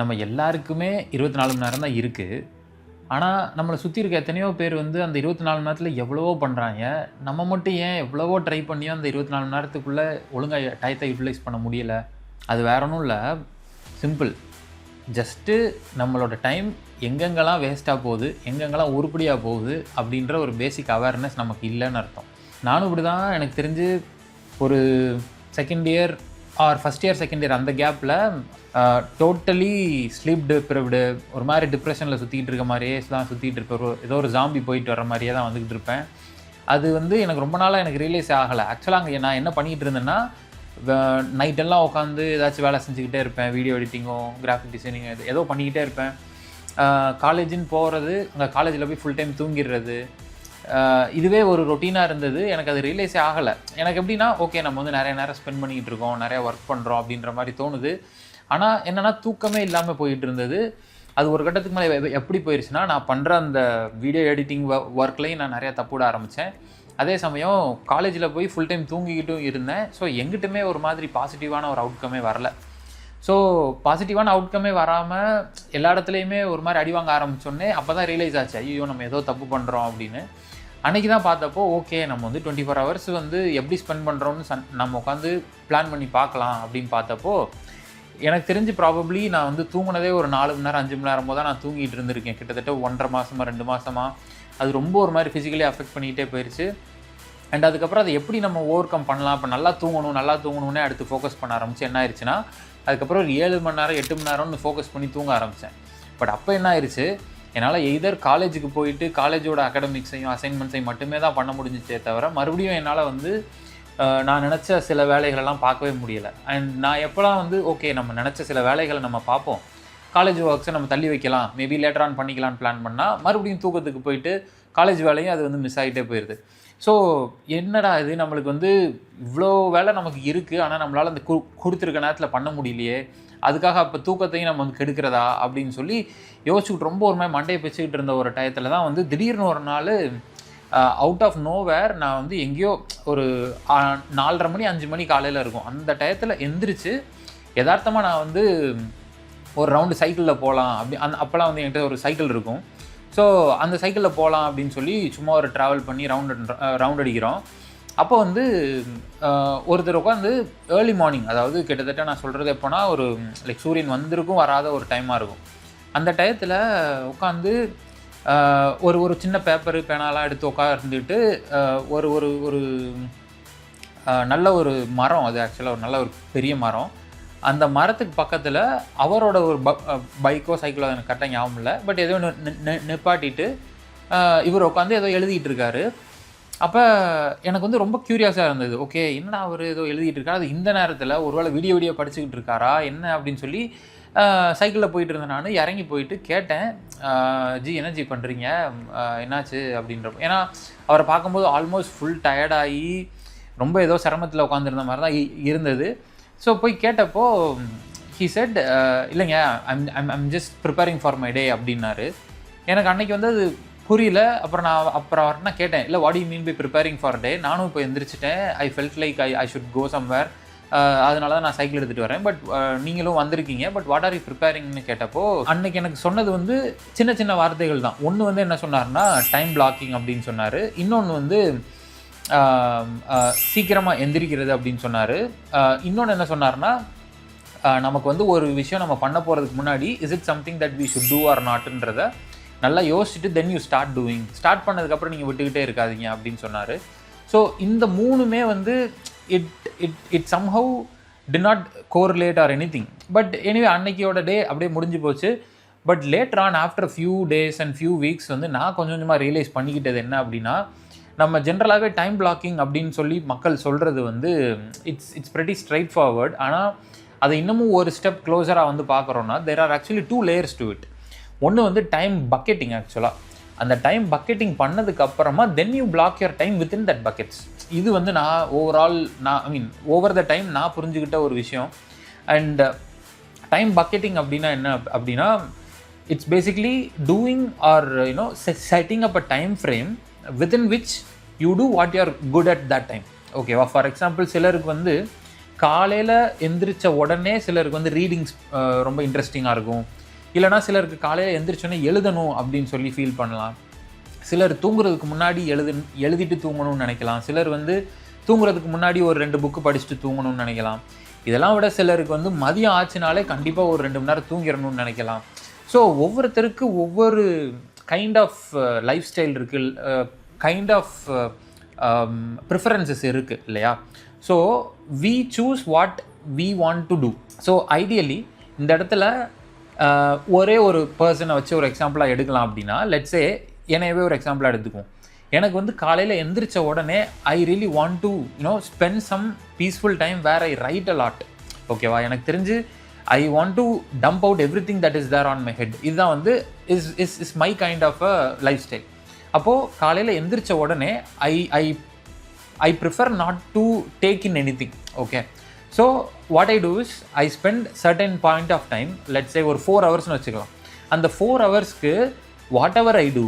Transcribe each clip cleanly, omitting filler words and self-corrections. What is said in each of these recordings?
நம்ம எல்லாருக்குமே 24 மணி நேரம் தான் இருக்குது. ஆனால் நம்மளை சுற்றி இருக்க எத்தனையோ பேர் வந்து அந்த 24 மணி நேரத்தில் எவ்வளவோ பண்ணுறாங்க. நம்ம மட்டும் ஏன் எவ்வளவோ ட்ரை பண்ணியும் அந்த 24 மணி நேரத்துக்குள்ளே ஒழுங்காக டயத்தை யூட்டிலைஸ் பண்ண முடியலை? அது வேற ஒன்றும் இல்லை, சிம்பிள். ஜஸ்ட்டு நம்மளோட டைம் எங்கெங்கெல்லாம் வேஸ்ட்டாக போகுது, எங்கெங்கெல்லாம் உருப்படியாக போகுது அப்படின்ற ஒரு பேசிக் அவேர்னஸ் நமக்கு இல்லைன்னு அர்த்தம். நானும் இப்படி தான் எனக்கு தெரிஞ்சு ஒரு second year R first year second year அந்த கேப்பில் டோட்டலி ஸ்லீப் டிப்ரைவ்டு, ஒரு மாதிரி டிப்ரெஷனில் சுற்றிக்கிட்டு இருக்க மாதிரியே தான் சுற்றிட்டு இருப்பேன். ஏதோ ஒரு ஜாம்பி போயிட்டு வர மாதிரியே தான் வந்துக்கிட்டு இருப்பேன். அது வந்து எனக்கு ரொம்ப நாளாக எனக்கு ரியலைஸ் ஆகலை. ஆக்சுவலாக அங்கே நான் என்ன பண்ணிகிட்டு இருந்தேன்னா, நைட்டெல்லாம் உட்காந்து ஏதாச்சும் வேலை செஞ்சுக்கிட்டே இருப்பேன். வீடியோ எடிட்டிங்கோ கிராஃபிக் டிசைனிங் ஏதோ பண்ணிக்கிட்டே இருப்பேன். காலேஜின்னு போகிறது, அங்கே காலேஜில் போய் ஃபுல் டைம் தூங்கிடுறது, இதுவே ஒரு ரொட்டீனாக இருந்தது. எனக்கு அது ரியலைஸே ஆகலை. எனக்கு எப்படின்னா, ஓகே நம்ம வந்து நிறைய நேரம் ஸ்பெண்ட் பண்ணிக்கிட்டு இருக்கோம், நிறையா ஒர்க் பண்ணுறோம் அப்படின்ற மாதிரி தோணுது. ஆனால் என்னென்னா தூக்கமே இல்லாமல் போயிட்டு இருந்தது. அது ஒரு கட்டத்துக்கு மேலே எப்படி போயிடுச்சுன்னா, நான் பண்ணுற அந்த வீடியோ எடிட்டிங் ஒர்க்லேயும் நான் நிறையா தப்புட ஆரம்பித்தேன். அதே சமயம் காலேஜில் போய் ஃபுல் டைம் தூங்கிக்கிட்டும் இருந்தேன். ஸோ எங்கிட்டுமே ஒரு மாதிரி பாசிட்டிவான ஒரு அவுட்கமே வரல. ஸோ பாசிட்டிவான அவுட்கமே வராமல் எல்லா இடத்துலையுமே ஒரு மாதிரி அடி வாங்க ஆரம்பித்தோடனே அப்போ தான் ரியலைஸ் ஆச்சு, ஐயோ நம்ம ஏதோ தப்பு பண்ணுறோம் அப்படின்னு. அன்றைக்கி தான் பார்த்தப்போ, ஓகே நம்ம வந்து 24 ஹவர்ஸ் வந்து எப்படி ஸ்பெண்ட் பண்ணுறோன்னு நம்ம உட்காந்து பிளான் பண்ணி பார்க்கலாம் அப்படின்னு பார்த்தப்போ, எனக்கு தெரிஞ்சு ப்ராபப்ளி நான் வந்து தூங்கினதே ஒரு 4 மணி நேரம் 5 மணி நேரமோ தான் நான் தூங்கிட்டு இருந்திருக்கேன். கிட்டத்தட்ட 1.5 மாதமாக 2 மாதமாக அது ரொம்ப ஒரு மாதிரி ஃபிசிக்கலி அஃபெக்ட் பண்ணிகிட்டே போயிடுச்சு. அண்ட் அதுக்கப்புறம் அதை எப்படி நம்ம ஓவர் கம் பண்ணலாம், இப்போ நல்லா தூங்கணும்னே அடுத்து ஃபோக்கஸ் பண்ண ஆரம்பிச்சு என்ன ஆயிடுச்சுன்னா, அதுக்கப்புறம் ஒரு 7 மணி நேரம் 8 மணி நேரம்னு ஃபோக்கஸ் பண்ணி தூங்க ஆரம்பித்தேன். பட் அப்போ என்ன ஆயிடுச்சு, என்னால் எய்தர் காலேஜுக்கு போயிட்டு காலேஜோட அகாடமிக்ஸையும் அசைன்மெண்ட்ஸையும் மட்டுமே தான் பண்ண முடிஞ்சிச்சே தவிர, மறுபடியும் என்னால் வந்து நான் நினச்ச சில வேலைகளெல்லாம் பார்க்கவே முடியலை. அண்ட் நான் எப்போலாம் வந்து ஓகே நம்ம நினச்ச சில வேலைகளை நம்ம பார்ப்போம், காலேஜ் ஒர்க்ஸை நம்ம தள்ளி வைக்கலாம், மேபி லேட்டர் ஆன் பண்ணிக்கலான்னு பிளான் பண்ணால், மறுபடியும் தூக்கத்துக்கு போயிட்டு காலேஜ் வேலையும் அது வந்து மிஸ் ஆகிட்டே போயிடுது. ஸோ என்னடா இது, நம்மளுக்கு வந்து இவ்வளோ வேலை நமக்கு இருக்குது, ஆனால் நம்மளால் அந்த கொடுத்துருக்க நேரத்தில் பண்ண முடியலையே, அதுக்காக அப்போ தூக்கத்தையும் நம்ம வந்து கெடுக்கிறதா அப்படின்னு சொல்லி யோசிச்சுக்கிட்டு ரொம்ப ஒரு மாதிரி மண்டையை பிச்சுக்கிட்டு இருந்த ஒரு டயத்தில் தான் வந்து திடீர்னு ஒரு நாள் அவுட் ஆஃப் நோவேர் நான் வந்து எங்கேயோ ஒரு 4:30 மணி 5 மணி காலையில் இருக்கும். அந்த டயத்தில் எந்திரிச்சு யதார்த்தமாக நான் வந்து ஒரு ரவுண்டு சைக்கிளில் போகலாம் அப்போல்லாம் வந்து என்கிட்ட ஒரு சைக்கிள் இருக்கும். ஸோ அந்த சைக்கிளில் போகலாம் அப்படின்னு சொல்லி சும்மா ஒரு ட்ராவல் பண்ணி ரவுண்ட் அடிக்கிறோம். அப்போ வந்து ஒருத்தர் உட்காந்து ஏர்லி மார்னிங், அதாவது கிட்டத்தட்ட நான் சொல்கிறது எப்போனா ஒரு லைக் சூரியன் வந்திருக்கும் வராத ஒரு டைமாக இருக்கும். அந்த டயத்தில் உட்காந்து ஒரு சின்ன பேப்பரு பேனாலாம் எடுத்து உட்காந்துட்டு ஒரு ஒரு ஒரு நல்ல ஒரு மரம், அது ஆக்சுவலாக ஒரு நல்ல ஒரு பெரிய மரம், அந்த மரத்துக்கு பக்கத்தில் அவரோட ஒரு பைக்கோ சைக்கிளோ எனக்கு கரெக்டாக ஞாபகம் இல்லை, பட் ஏதோ நிப்பாட்டிட்டு இவர் உட்காந்து ஏதோ எழுதிட்டு இருக்காரு. அப்போ எனக்கு வந்து ரொம்ப க்யூரியாஸாக இருந்தது. ஓகே என்னடா அவர் ஏதோ எழுதிட்டு இருக்காரு, அது இந்த நேரத்தில் ஒருவேளை வீடியோ படிச்சுக்கிட்டு இருக்காரா என்ன அப்படின்னு சொல்லி சைக்கிளில் போயிட்டு இருந்தேன். நான் இறங்கி போயிட்டு கேட்டேன், ஜி என்ன ஜி பண்ணுறீங்க, என்னாச்சு அப்படின்றப்போ. ஏன்னா அவரை பார்க்கும்போது ஆல்மோஸ்ட் ஃபுல் டயர்டாகி ரொம்ப ஏதோ சிரமத்தில் உட்காந்துருந்த மாதிரி தான் இருந்தது. ஸோ போய் கேட்டப்போ ஹீ செட், இல்லைங்க I'm just preparing for my day அப்படின்னாரு. எனக்கு அன்றைக்கி வந்து அது புரியல. அப்புறம் அவர்கிட்ட கேட்டேன், இல்லை what you mean by preparing for day, நானும் இப்போ எந்திரிச்சிட்டேன், I felt like I should go somewhere, அதனால தான் நான் சைக்கிள் எடுத்துகிட்டு வரேன், பட் நீங்களும் வந்திருக்கீங்க, பட் வாட் ஆர் யூ ப்ரிப்பேரிங்னு கேட்டப்போ அன்றைக்கி எனக்கு சொன்னது வந்து சின்ன சின்ன வார்த்தைகள் தான். ஒன்று வந்து என்ன சொன்னார்னா டைம் பிளாக்கிங் அப்படின்னு சொன்னார். இன்னொன்று வந்து சீக்கிரமாக எந்திரிக்கிறது அப்படின்னு சொன்னார். இன்னொன்று என்ன சொன்னார்னா, நமக்கு வந்து ஒரு விஷயம் நம்ம பண்ண போகிறதுக்கு முன்னாடி is it something that we should do or நாட்டுன்றதை நல்லா யோசிச்சுட்டு தென் யூ ஸ்டார்ட் பண்ணதுக்கப்புறம் நீங்கள் விட்டுக்கிட்டே இருக்காதீங்க அப்படின்னு சொன்னார். ஸோ இந்த மூணுமே வந்து it somehow did not correlate or anything. But anyway அன்னைக்கியோட டே அப்படியே முடிஞ்சு போச்சு. But later on after few days and few weeks வந்து நான் கொஞ்சம் கொஞ்சமாக ரியலைஸ் பண்ணிக்கிட்டது என்ன அப்படின்னா, நம்ம ஜென்ரலாகவே டைம் பிளாக்கிங் அப்படின்னு சொல்லி மக்கள் சொல்கிறது வந்து இட்ஸ் pretty ஸ்ட்ரைட் ஃபார்வர்ட். ஆனால் அதை இன்னமும் ஒரு ஸ்டெப் க்ளோஸராக வந்து பார்க்குறோன்னா there are actually 2 layers to it. ஒன்று வந்து டைம் பக்கெட்டிங். ஆக்சுவலாக அந்த டைம் பக்கெட்டிங் பண்ணதுக்கப்புறமா then you black your time within that buckets. இது வந்து நான் ஓவர் த டைம் நான் புரிஞ்சுக்கிட்ட ஒரு விஷயம். அண்ட் டைம் பக்கெட்டிங் அப்படின்னா என்ன அப்படின்னா, it's basically doing or setting up a time frame within which you do what you are good at that time. ஓகேவா? ஃபார் எக்ஸாம்பிள் சிலருக்கு வந்து காலையில் எந்திரிச்ச உடனே சிலருக்கு வந்து ரீடிங்ஸ் ரொம்ப இன்ட்ரெஸ்டிங்காக இருக்கும். இல்லைனா சிலருக்கு காலையில் எந்திரிச்சோடனே எழுதணும் அப்படின்னு சொல்லி ஃபீல் பண்ணலாம். சிலர் தூங்குறதுக்கு முன்னாடி எழுதிட்டு தூங்கணும்னு நினைக்கலாம். சிலர் வந்து தூங்குறதுக்கு முன்னாடி ஒரு 2 புக்கு படிச்சுட்டு தூங்கணும்னு நினைக்கலாம். இதெல்லாம் விட சிலருக்கு வந்து மதியம் ஆச்சுனாலே கண்டிப்பாக ஒரு 2 மணி நேரம் தூங்கிடணும்னு நினைக்கலாம். ஸோ ஒவ்வொருத்தருக்கு ஒவ்வொரு கைண்ட் ஆஃப் லைஃப் ஸ்டைல் இருக்குது, கைண்ட் ஆஃப் ப்ரிஃபரன்சஸ் இருக்குது இல்லையா? So we choose what we want to do. So ideally இந்த இடத்துல ஒரே ஒரு பர்சனை வச்சு ஒரு எக்ஸாம்பிளாக எடுக்கலாம் அப்படின்னா, லெட்ஸே என்னையவே ஒரு எக்ஸாம்பிளாக எடுத்துக்குவோம். எனக்கு வந்து காலையில் எந்திரிச்ச உடனே I really want to spend some peaceful time where I write a lot. ஓகேவா? எனக்கு தெரிஞ்சு I want to dump out everything that is there on my head. இதுதான் வந்து is my kind of a lifestyle. அப்போது காலையில் எந்திரிச்ச உடனே I prefer not to take in anything. Okay, so what I do is I spend certain point of time, let's say ஒரு 4 hours னு வச்சுக்கலாம். அந்த 4 ஹவர்ஸ்க்கு whatever I do,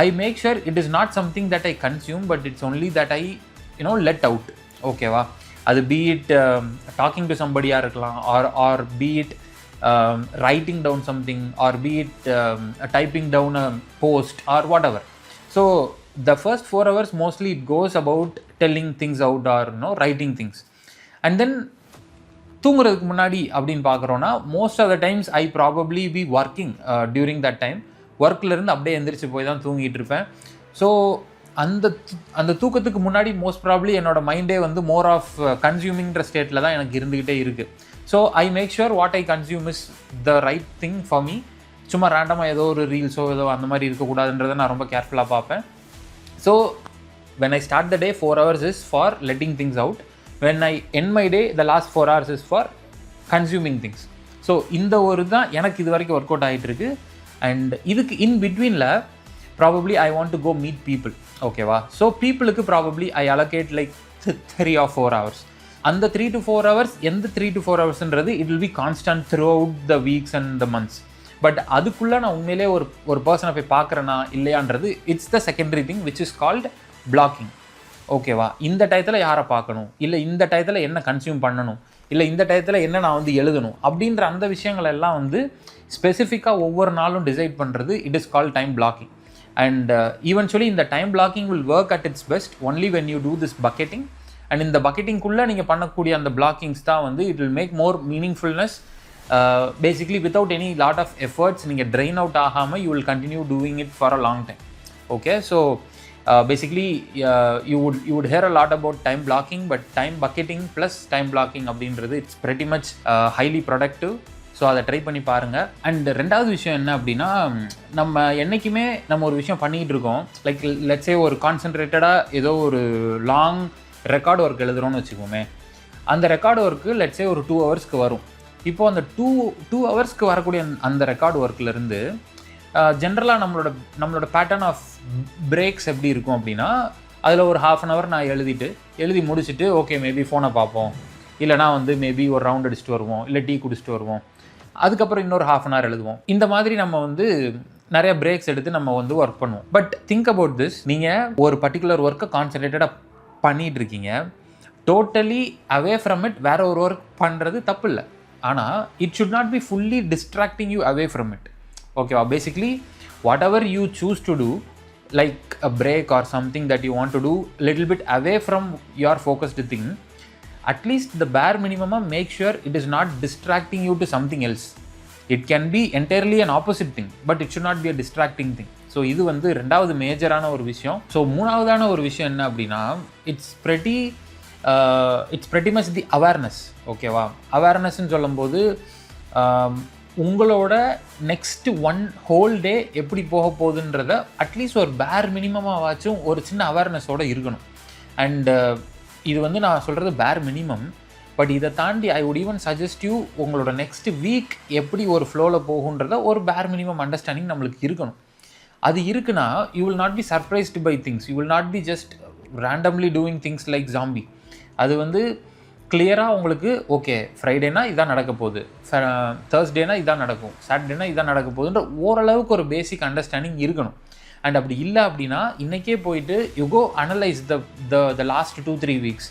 I make sure it is not something that I consume, but it's only that I let out. ஓகேவா? அது be it talking to somebodyயாக இருக்கலாம், or be it writing down something, or be it typing down a post or whatever. So the first 4 hours mostly it goes about telling things out or writing things. And then தூங்குறதுக்கு முன்னாடி அப்படின்னு பார்க்குறோன்னா, most of the times I probably be working during that time. ஒர்க்லேருந்து அப்படியே எந்திரிச்சு போய் தான் தூங்கிட்டு இருப்பேன். ஸோ அந்த தூக்கத்துக்கு முன்னாடி மோஸ்ட் ப்ராபப்ளி என்னோட மைண்டே வந்து மோர் ஆஃப் கன்சியூமிங்கிற ஸ்டேட்டில் தான் எனக்கு இருந்துக்கிட்டே இருக்குது. So I make sure what I consume is the right thing for me. சும்மா ரேண்டமாக ஏதோ ஒரு ரீல்ஸோ ஏதோ அந்த மாதிரி இருக்கக்கூடாதுன்றதை நான் ரொம்ப கேர்ஃபுல்லாக பார்ப்பேன். So when I start the day, 4 hours is for letting things out. When I end my day, the last 4 hours is for consuming things. So இந்த ஒரு தான் எனக்கு இது வரைக்கும் ஒர்க் அவுட் ஆகிட்டு இருக்கு. அண்ட் இதுக்கு இன் பிட்வீனில் probably I want to go meet people. ஓகேவா? ஸோ பீப்புளுக்கு probably I allocate like 3 or 4 hours. அந்த 3 to 4 hours எந்த 3 to 4 ஹவர்ஸ்ன்றது it will be constant throughout the weeks and the months. But அதுக்குள்ளே நான் உண்மையிலே ஒரு பர்சனை போய் பார்க்குறேன்னா இல்லையான்றது it's the secondary thing which is called blocking. ஓகேவா? இந்த டயத்தில் யாரை பார்க்கணும், இல்லை இந்த டயத்தில் என்ன கன்சியூம் பண்ணணும், இல்லை இந்த டயத்தில் என்ன நான் வந்து எழுதணும் அப்படின்ற அந்த விஷயங்கள் எல்லாம் வந்து ஸ்பெசிஃபிக்காக ஒவ்வொரு நாளும் டிசைட் பண்ணுறது it is called time blocking. And eventually இந்த time blocking will work at its best only when you do this bucketing. And இந்த பக்கெட்டிங்குள்ளே நீங்கள் பண்ணக்கூடிய அந்த பிளாக்கிங்ஸ் தான் வந்து it will make more meaningfulness. Basically without any lot of efforts, நீங்கள் drain out ஆகாமல் you will continue doing it for a long time. Okay, so basically you would hear a lot about time blocking, but time bucketing plus time blocking அப்படின்றது it's pretty much highly productive. So அதை try பண்ணி பாருங்கள். And ரெண்டாவது விஷயம் என்ன அப்படின்னா, நம்ம என்றைக்குமே நம்ம ஒரு விஷயம் பண்ணிகிட்டு இருக்கோம், லைக் லெட்ஸே ஒரு கான்சன்ட்ரேட்டடாக ஏதோ ஒரு லாங் ரெக்கார்டு ஒர்க் எழுதுகிறோன்னு வச்சுக்கோமே. அந்த ரெக்கார்டு ஒர்க்கு லெட்ஸே ஒரு 2 ஹவர்ஸ்க்கு வரும். இப்போது அந்த 2 ஹவர்ஸ்க்கு வரக்கூடிய அந்த ரெக்கார்டு ஒர்க்லேருந்து ஜென்ரலாக நம்மளோட பேட்டர்ன் ஆஃப் பிரேக்ஸ் எப்படி இருக்கும் அப்படின்னா, அதில் ஒரு 1/2 hour நான் எழுதி முடிச்சுட்டு ஓகே மேபி ஃபோனை பார்ப்போம், இல்லைனா வந்து மேபி ஒரு ரவுண்ட் அடிச்சுட்டு வருவோம், இல்லை டீ குடிச்சிட்டு வருவோம், அதுக்கப்புறம் இன்னொரு 1/2 hour எழுதுவோம். இந்த மாதிரி நம்ம வந்து நிறைய பிரேக்ஸ் எடுத்து நம்ம வந்து ஒர்க் பண்ணுவோம். பட் திங்க் அபவுட் திஸ், நீங்கள் ஒரு பர்டிகுலர் ஒர்க்கை கான்சன்ட்ரேட்டடாக பண்ணிகிட்டு இருக்கீங்க, டோட்டலி அவே ஃப்ரம் இட் வேற ஒரு ஒர்க் பண்ணுறது தப்பு இல்லை. ஆனால் it should not be fully distracting you away from it. ஓகேவா? Basically whatever you choose to do, like a break or something that you want to do little bit away from your focused thing, at least the bare மினிமமாக make sure it is not distracting you to something else. It can be entirely an opposite thing, but it should not be a distracting thing. So இது வந்து ரெண்டாவது மேஜரான ஒரு விஷயம். So மூணாவதான ஒரு விஷயம் என்ன அப்படின்னா, it's pretty much the awareness. ஓகேவா? அவேர்னஸ்ன்னு சொல்லும்போது உங்களோட நெக்ஸ்ட் 1 whole டே எப்படி போக போகுதுன்றத அட்லீஸ்ட் ஒரு பேர் மினிமமாகவாச்சும் ஒரு சின்ன அவேர்னஸோடு இருக்கணும். அண்ட் இது வந்து நான் சொல்கிறது பேர் மினிமம். பட் இதை தாண்டி I would even suggest you, உங்களோட நெக்ஸ்ட் வீக் எப்படி ஒரு ஃப்ளோவில் போகுன்றத ஒரு பேர் மினிமம் அண்டர்ஸ்டாண்டிங் நம்மளுக்கு இருக்கணும். அது இருக்குன்னா you will not be surprised buy things. You will not be just randomly doing things like zombie. அது வந்து கிளியராக உங்களுக்கு ஓகே ஃப்ரைடேனா இதான் நடக்க போகுது, தேர்ஸ்டேனா இதான் நடக்கும், சாட்டர்டேனா இதான் நடக்க போகுதுன்ற ஓரளவுக்கு ஒரு பேசிக் அண்டர்ஸ்டாண்டிங் இருக்கணும். அண்ட் அப்படி இல்லை அப்படின்னா இன்றைக்கே போயிட்டு you go analyse the last 2-3 weeks.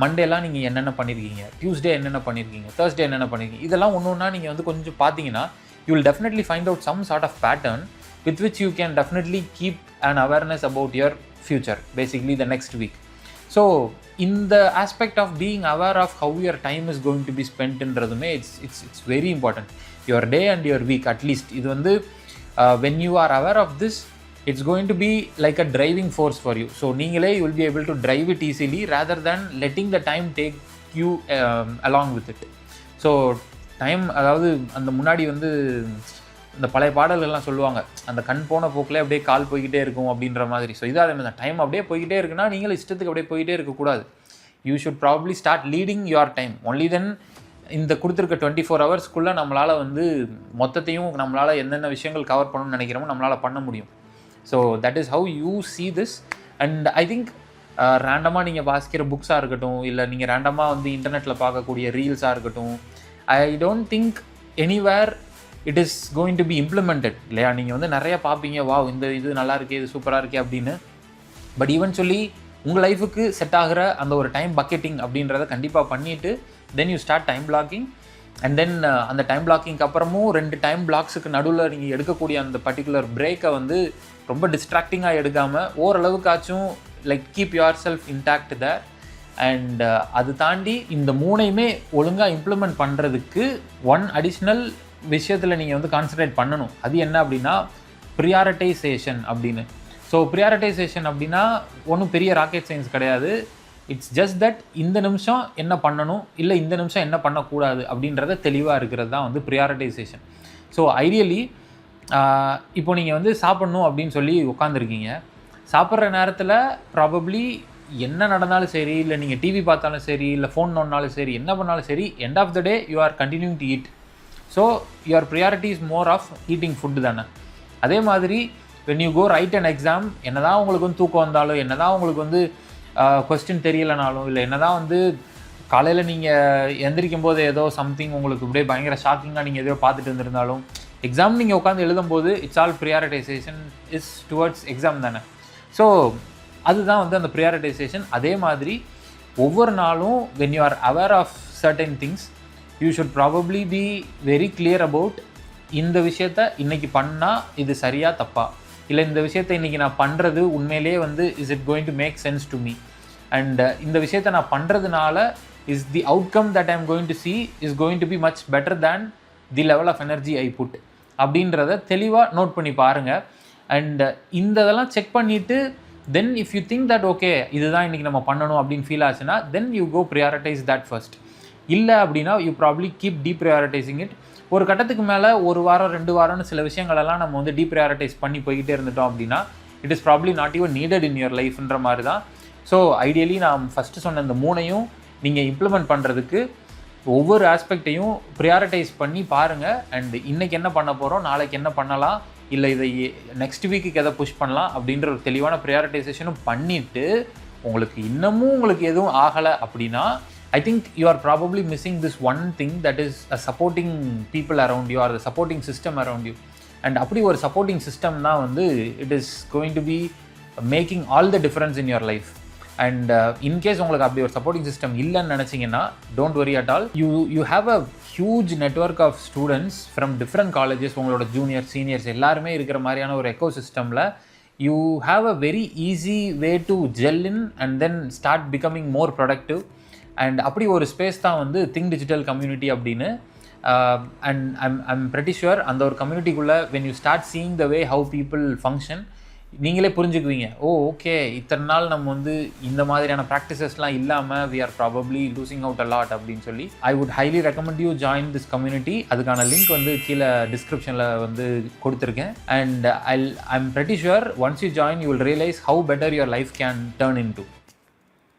மண்டேலாம் நீங்கள் என்னென்ன பண்ணியிருக்கீங்க, டியூஸ்டே என்னென்ன பண்ணியிருக்கீங்க, தேர்ஸ்டே என்னென்ன பண்ணியிருக்கீங்க, இதெல்லாம் ஒன்று ஒன்றா நீங்கள் வந்து கொஞ்சம் பார்த்தீங்கன்னா you will definitely find out some sort of pattern with which you can definitely keep an awareness about your future, basically the next week. So in the aspect of being aware of how your time is going to be spent inradhume, it's very important. Your day and your week, at least இது வந்து when you are aware of this, it's going to be like a driving force for you. So நீங்களே you will be able to drive it easily rather than letting the time take you along with it. So time, அதாவது அந்த முன்னாடி வந்து இந்த பழைய பாடல்கள்லாம் சொல்லுவாங்க, அந்த கண் போன போக்கில் அப்படியே கால் போய்கிட்டே இருக்கும் அப்படின்ற மாதிரி. ஸோ இதாக அதே மாதிரி டைம் அப்படியே போய்கிட்டே இருக்குன்னா நீங்களும் இஷ்டத்துக்கு அப்படியே போய்கிட்டே இருக்கக்கூடாது. You should probably start leading your time. Only then இந்த கொடுத்துருக்க 24 ஹவர்ஸ்க்குள்ளே நம்மளால் வந்து மொத்தத்தையும் நம்மளால் என்னென்ன விஷயங்கள் கவர் பண்ணணும்னு நினைக்கிறோமோ நம்மளால் பண்ண முடியும். So that is how you see this. And I think ரேண்டமாக நீங்கள் வாசிக்கிற புக்ஸாக இருக்கட்டும், இல்லை நீங்கள் ரேண்டமாக வந்து இன்டர்நெட்டில் பார்க்கக்கூடிய ரீல்ஸாக இருக்கட்டும், I don't think anywhere it is going to be implemented இல்லையா? நீங்கள் வந்து நிறையா பார்ப்பீங்க, வாவ் இந்த இது நல்லா இருக்கே, இது சூப்பராக இருக்கே அப்படின்னு. பட் ஈவென்ச்சுவலி உங்கள் லைஃபுக்கு செட் ஆகிற அந்த ஒரு டைம் பக்கெட்டிங் அப்படின்றத கண்டிப்பாக பண்ணிவிட்டு then you start time blocking. And then அந்த டைம் பிளாக்கிங்க்கு அப்புறமும் 2 டைம் பிளாக்ஸுக்கு நடுவில் நீங்கள் எடுக்கக்கூடிய அந்த பர்டிகுலர் பிரேக்கை வந்து ரொம்ப டிஸ்ட்ராக்டிங்காக எடுக்காமல் ஓரளவுக்காச்சும் like keep your self intact there. And அது தாண்டி இந்த 3ஐயுமே ஒழுங்காக இம்ப்ளிமெண்ட் பண்ணுறதுக்கு ஒன் அடிஷ்னல் விஷயத்தில் நீங்கள் வந்து கான்சன்ட்ரேட் பண்ணணும். அது என்ன அப்படின்னா ப்ரியாரிட்டைசேஷன் அப்படின்னு. ஸோ ப்ரியாரிட்டைசேஷன் அப்படின்னா ஒன்றும் பெரிய ராக்கெட் சயின்ஸ் கிடையாது. இட்ஸ் ஜஸ்ட் தட் இந்த நிமிஷம் என்ன பண்ணணும், இல்லை இந்த நிமிஷம் என்ன பண்ணக்கூடாது அப்படின்றத தெளிவாக இருக்கிறது தான் வந்து ப்ரியாரிட்டைசேஷன். ஸோ ஐடியலி இப்போ நீங்கள் வந்து சாப்பிட்ணும் அப்படின்னு சொல்லி உட்காந்துருக்கீங்க. சாப்பிட்ற நேரத்தில் ப்ராபப்ளி என்ன நடந்தாலும் சரி, இல்லை நீங்கள் டிவி பார்த்தாலும் சரி, இல்லை ஃபோன் நோண்டினாலும் சரி, என்ன பண்ணாலும் சரி, end of the day you are continuing to eat. So your priority is more of eating food தானே. அதே மாதிரி when you go write an exam, என்ன தான் உங்களுக்கு வந்து தூக்கம் வந்தாலும், என்ன தான் உங்களுக்கு வந்து கொஸ்டின் தெரியலைனாலும், இல்லை என்ன தான் வந்து காலையில் நீங்கள் எந்திரிக்கும் போது ஏதோ சம்திங் உங்களுக்கு அப்படியே பயங்கர ஷாக்கிங்காக நீங்கள் எதோ பார்த்துட்டு இருந்திருந்தாலும், எக்ஸாம் நீங்கள் உட்காந்து எழுதும்போது it's all prioritization is towards exam தானே. ஸோ அதுதான் வந்து அந்த ப்ரியாரிட்டைசேஷன். அதே மாதிரி ஒவ்வொரு நாளும் when you are aware of certain things, you should probably be very clear about இந்த விஷயத்த இன்றைக்கி பண்ணால் இது சரியாக தப்பா, இல்லை இந்த விஷயத்தை இன்றைக்கி நான் பண்ணுறது உண்மையிலே வந்து is it going to make sense to me, and இந்த விஷயத்தை நான் பண்ணுறதுனால is the outcome that I am going to see is going to be much better than the level of energy I put அப்படின்றத தெளிவாக note பண்ணி பாருங்கள். And இந்த இதெல்லாம் செக் பண்ணிவிட்டு then if you think that okay இதுதான் இன்றைக்கி நம்ம பண்ணணும் அப்படின்னு ஃபீல் ஆச்சுன்னா then you go prioritise that first. இல்லை அப்படின்னா you probably keep deprioritising it. ஒரு கட்டத்துக்கு மேலே 1 வாரம் 2 வாரம்னு சில விஷயங்களெல்லாம் நம்ம வந்து டீப்ரியாரிட்டைஸ் பண்ணி போய்கிட்டே இருந்துட்டோம் அப்படின்னா it is probably not even needed in your லைஃப்ன்ற மாதிரி தான். ஸோ ஐடியலி நான் ஃபஸ்ட்டு சொன்ன இந்த 3ஐயும் நீங்கள் இம்ப்ளிமெண்ட் பண்ணுறதுக்கு ஒவ்வொரு ஆஸ்பெக்டையும் ப்ரியாரிட்டைஸ் பண்ணி பாருங்கள். அண்ட் இன்றைக்கி என்ன பண்ண போகிறோம், நாளைக்கு என்ன பண்ணலாம், இல்லை இதை நெக்ஸ்ட் வீக்குக்கு எதை புஷ் பண்ணலாம் அப்படின்ற ஒரு தெளிவான ப்ரியாரிட்டைசேஷனும் பண்ணிவிட்டு உங்களுக்கு இன்னமும் உங்களுக்கு எதுவும் ஆகலை அப்படின்னா I think you are probably missing this one thing, that is a supporting people around you or the supporting system around you. And அப்படி ஒரு supporting system தான் வந்து it is going to be making all the difference in your life. And in case உங்களுக்கு அப்படி ஒரு supporting system இல்லைன்னு நினச்சிங்கன்னா don't worry at all. You have a huge network of students from different colleges. உங்களோட juniors, seniors எல்லாருமே இருக்கிற மாதிரியான ஒரு ecosystemல you have a very easy way to gel in and then start becoming more productive. And அப்படி ஒரு space தான் வந்து think digital community அப்படின்னு. அண்ட் ஐம் pretty sure அந்த ஒரு கம்யூனிட்டிக்குள்ளே when you start seeing the way how people function, நீங்களே புரிஞ்சுக்குவீங்க, okay இத்தனை நாள் நம்ம வந்து இந்த மாதிரியான ப்ராக்டிசஸ்லாம் இல்லாமல் we are probably losing out a lot அப்படின்னு சொல்லி. I would highly recommend you join this community. அதுக்கான லிங்க் வந்து கீழே டிஸ்கிரிப்ஷனில் வந்து கொடுத்துருக்கேன். And I'm pretty sure once you join you will realize how better your life can turn into.